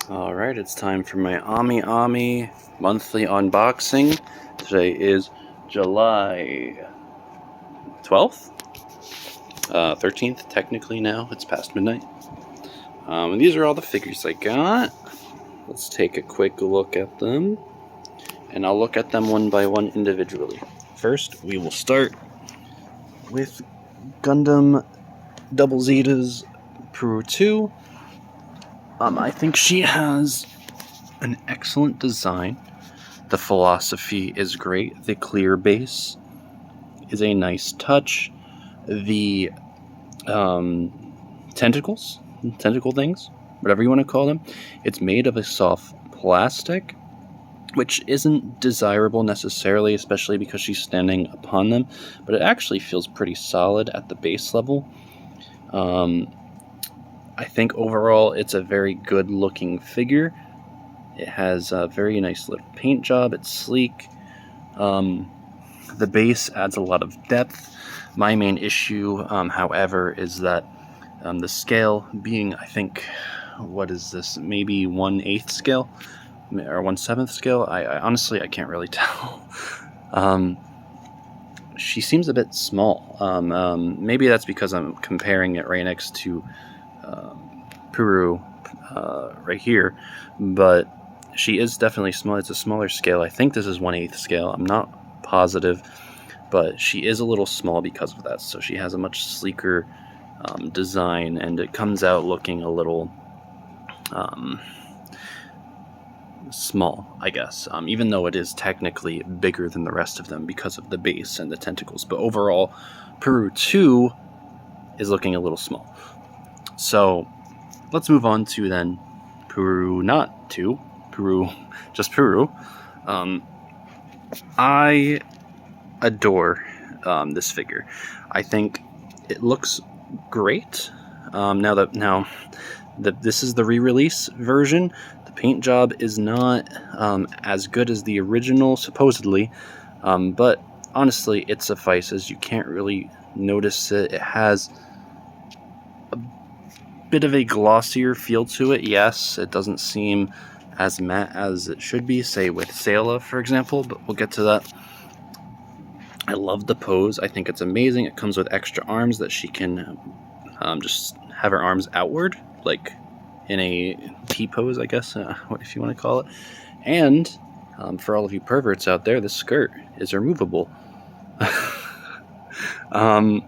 Alright, it's time for my AmiAmi monthly unboxing. Today is July 12th? 13th, technically now. It's past midnight. And these are all the figures I got. Let's take a quick look at them. And I'll look at them one by one individually. First, we will start with Gundam Double Zeta's Peru 2. I think she has an excellent design. The philosophy is great. The clear base is a nice touch. The tentacle things, whatever you want to call them, it's made of a soft plastic, which isn't desirable necessarily, especially because she's standing upon them, but it actually feels pretty solid at the base level. I think overall it's a very good looking figure. It has a very nice little paint job. It's sleek. The base adds a lot of depth. My main issue, however, is that the scale being, I think, what is this? Maybe 1/8 scale or 1/7 scale. I honestly, I can't really tell. She seems a bit small. Maybe that's because I'm comparing it right next to Peru right here, but she is definitely small. It's a smaller scale. I think this is 1/8 scale. I'm not positive, but she is a little small because of that. So she has a much sleeker design, and it comes out looking a little small, I guess, even though it is technically bigger than the rest of them because of the base and the tentacles. But overall, Peru 2 is looking a little small. So let's move on to then Peru not 2, Peru, just Peru. I adore this figure. I think it looks great. This is the re-release version. The paint job is not as good as the original, supposedly, but honestly, it suffices. You can't really notice it. It has a bit of a glossier feel to it. Yes, it doesn't seem as matte as it should be, say with Sayla, for example, but we'll get to that. I love the pose. I think it's amazing. It comes with extra arms that she can just have her arms outward, like in a T-pose, I guess, if you want to call it. And for all of you perverts out there, the skirt is removable. But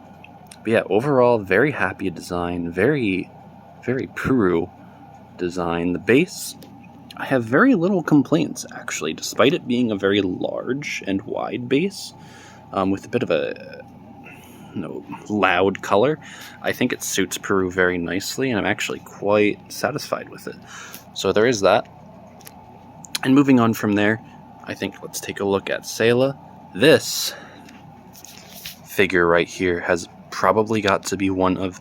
yeah, overall, very happy design. Very, very Peru design. The base, I have very little complaints, actually, despite it being a very large and wide base with a bit of a loud color. I think it suits Peru very nicely, and I'm actually quite satisfied with it. So there is that. And moving on from there, I think let's take a look at Sayla. This figure right here has probably got to be one of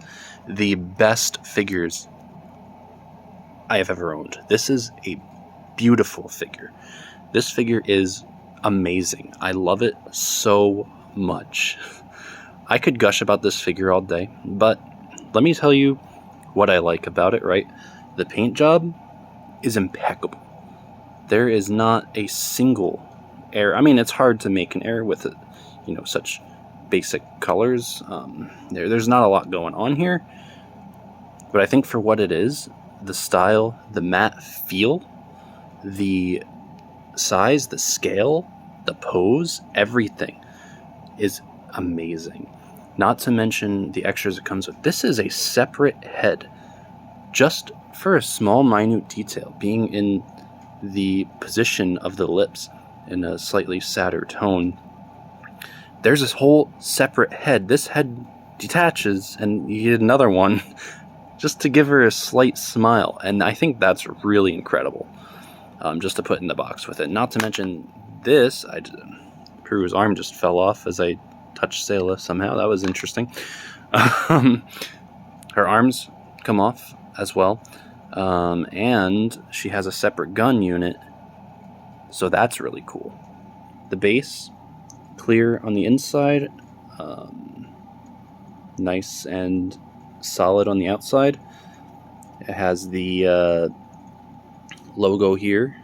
the best figures I have ever owned. This is a beautiful figure. This figure is amazing. I love it so much. I could gush about this figure all day, but let me tell you what I like about it, right? The paint job is impeccable. There is not a single error. I mean, it's hard to make an error with it, such basic colors. There's not a lot going on here, but I think for what it is, the style, the matte feel, the size, the scale, the pose, everything is amazing. Not to mention the extras it comes with. This is a separate head, just for a small minute detail, being in the position of the lips in a slightly sadder tone. There's this whole separate head. This head detaches, and you get another one just to give her a slight smile, and I think that's really incredible, just to put in the box with it. Not to mention this, Peru's arm just fell off as I touched Sayla somehow. That was interesting. Her arms come off as well, and she has a separate gun unit, so that's really cool. The base, clear on the inside, nice and solid on the outside. It has the logo here.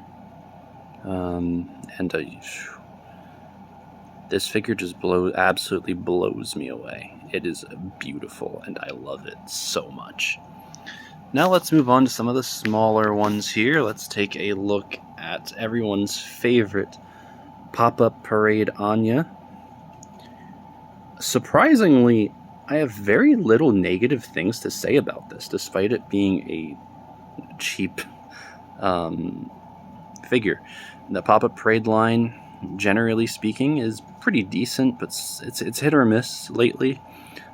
This figure just absolutely blows me away. It is beautiful, and I love it so much. Now let's move on to some of the smaller ones here. Let's take a look at everyone's favorite PopUpParade Anya. Surprisingly, I have very little negative things to say about this, despite it being a cheap figure. The PopUpParade line, generally speaking, is pretty decent, but it's hit or miss lately.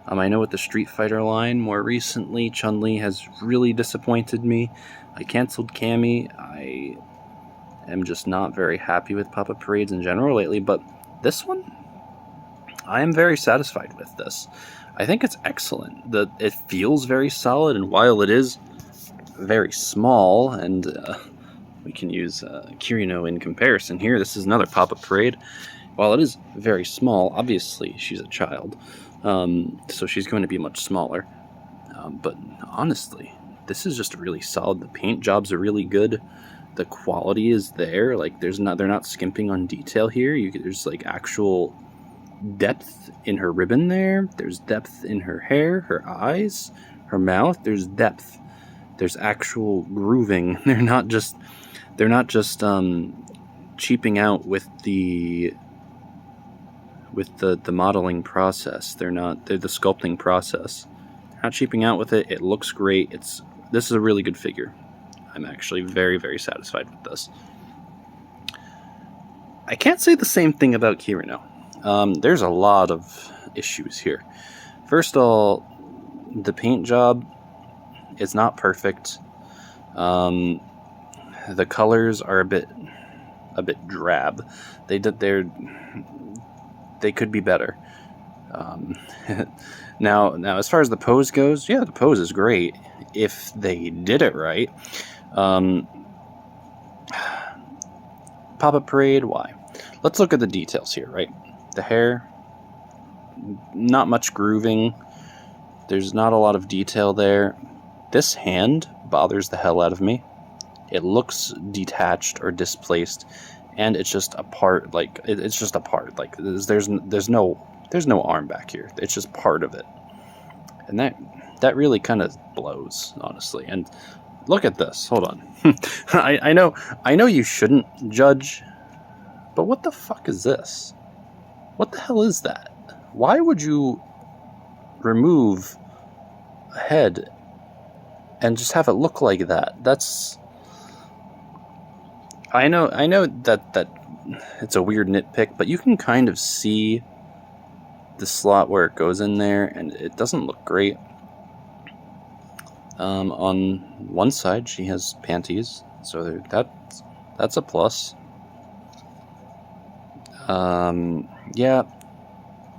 I know with the Street Fighter line, more recently, Chun-Li has really disappointed me. I canceled Cammy. I am just not very happy with PopUpParades in general lately, but this one, I am very satisfied with this. I think it's excellent. It feels very solid, and while it is very small, and we can use Kirino in comparison here, this is another PopUpParade. While it is very small, obviously she's a child, so she's going to be much smaller. But honestly, this is just really solid. The paint jobs are really good. The quality is there. Like they're not skimping on detail here. There's like actual depth in her ribbon there. There's depth in her hair, her eyes, her mouth. There's depth. There's actual grooving. They're not just cheaping out with the modeling process. They're the sculpting process. They're not cheaping out with it. It looks great. This is a really good figure. I'm actually very, very satisfied with this. I can't say the same thing about Kirino. There's a lot of issues here. First of all, the paint job is not perfect. The colors are a bit drab. They could be better. Now, as far as the pose goes, yeah, the pose is great if they did it right. PopUpParade, why? Let's look at the details here, right? The hair, not much grooving. There's not a lot of detail there. This hand bothers the hell out of me. It looks detached or displaced, and it's just a part. Like it's just a part. Like there's no arm back here. It's just part of it, and that really kind of blows, honestly. And look at this. Hold on. I know you shouldn't judge, but what the fuck is this? What the hell is that? Why would you remove a head and just have it look like that? That's... I know that it's a weird nitpick, but you can kind of see the slot where it goes in there, and it doesn't look great. On one side, she has panties, so that's a plus. Yeah,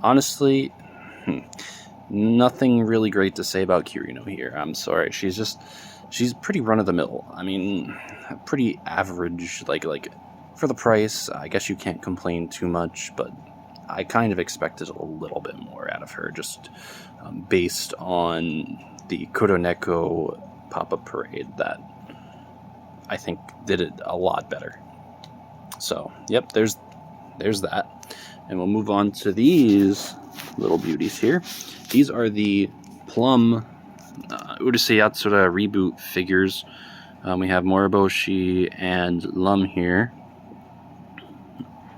honestly, nothing really great to say about Kirino here. I'm sorry. She's pretty run-of-the-mill. I mean, pretty average, like for the price, I guess you can't complain too much, but I kind of expected a little bit more out of her, just based on the Kuroneko PopUpParade that I think did it a lot better. So, yep, there's that. And we'll move on to these little beauties here. These are the Plum Urusei Yatsura reboot figures. We have Moriboshi and Lum here.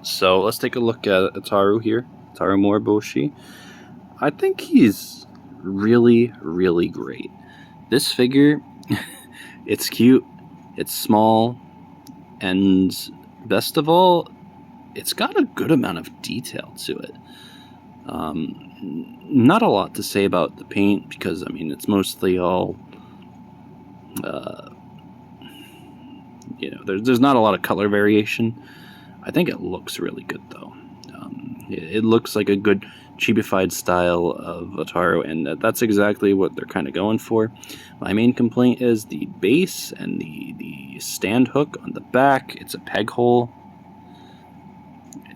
So let's take a look at Ataru here. Ataru Moriboshi. I think he's really, really great. This figure, it's cute, it's small, and best of all, it's got a good amount of detail to it. Not a lot to say about the paint because, I mean, it's mostly all, there's not a lot of color variation. I think it looks really good, though. It looks like a good chibified style of Ataru, and that's exactly what they're kind of going for. My main complaint is the base and the stand hook on the back. It's a peg hole.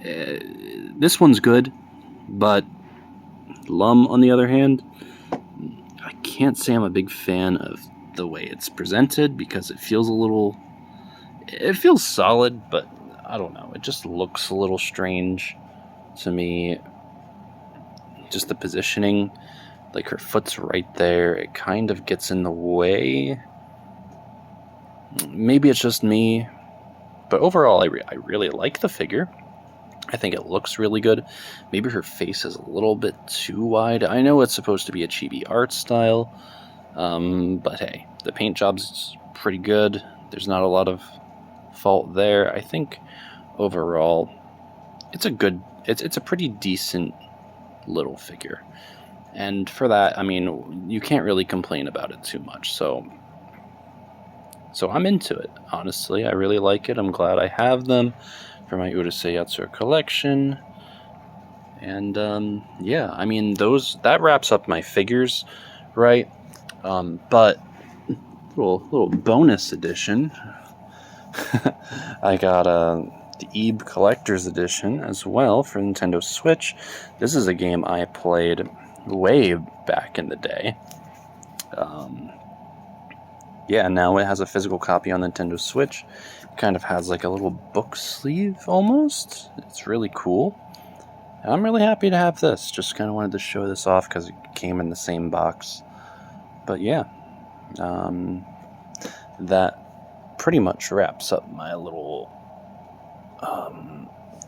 This one's good, but Lum, on the other hand, I can't say I'm a big fan of the way it's presented because it feels a little it feels solid, but I don't know. It just looks a little strange to me. Just the positioning, like her foot's right there. It kind of gets in the way. Maybe it's just me, but overall, I really like the figure. I think it looks really good. Maybe her face is a little bit too wide. I know it's supposed to be a chibi art style, but hey, the paint job's pretty good. There's not a lot of fault there. I think overall, it's a pretty decent little figure. And for that, I mean, you can't really complain about it too much. So I'm into it, honestly. I really like it. I'm glad I have them for my Urusei Yatsura collection. And yeah, I mean, that wraps up my figures, right? But little bonus edition. I got the Ebe Collector's Edition as well for Nintendo Switch. This is a game I played way back in the day. Yeah, now it has a physical copy on Nintendo Switch. It kind of has like a little book sleeve almost. It's really cool. And I'm really happy to have this. Just kind of wanted to show this off because it came in the same box. But yeah, that pretty much wraps up my little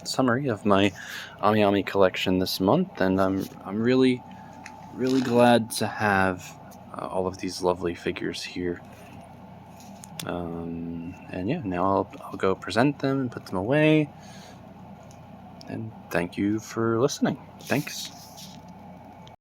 summary of my AmiAmi collection this month. And I'm really glad to have all of these lovely figures here. And yeah, now I'll go present them and put them away. And thank you for listening. Thanks.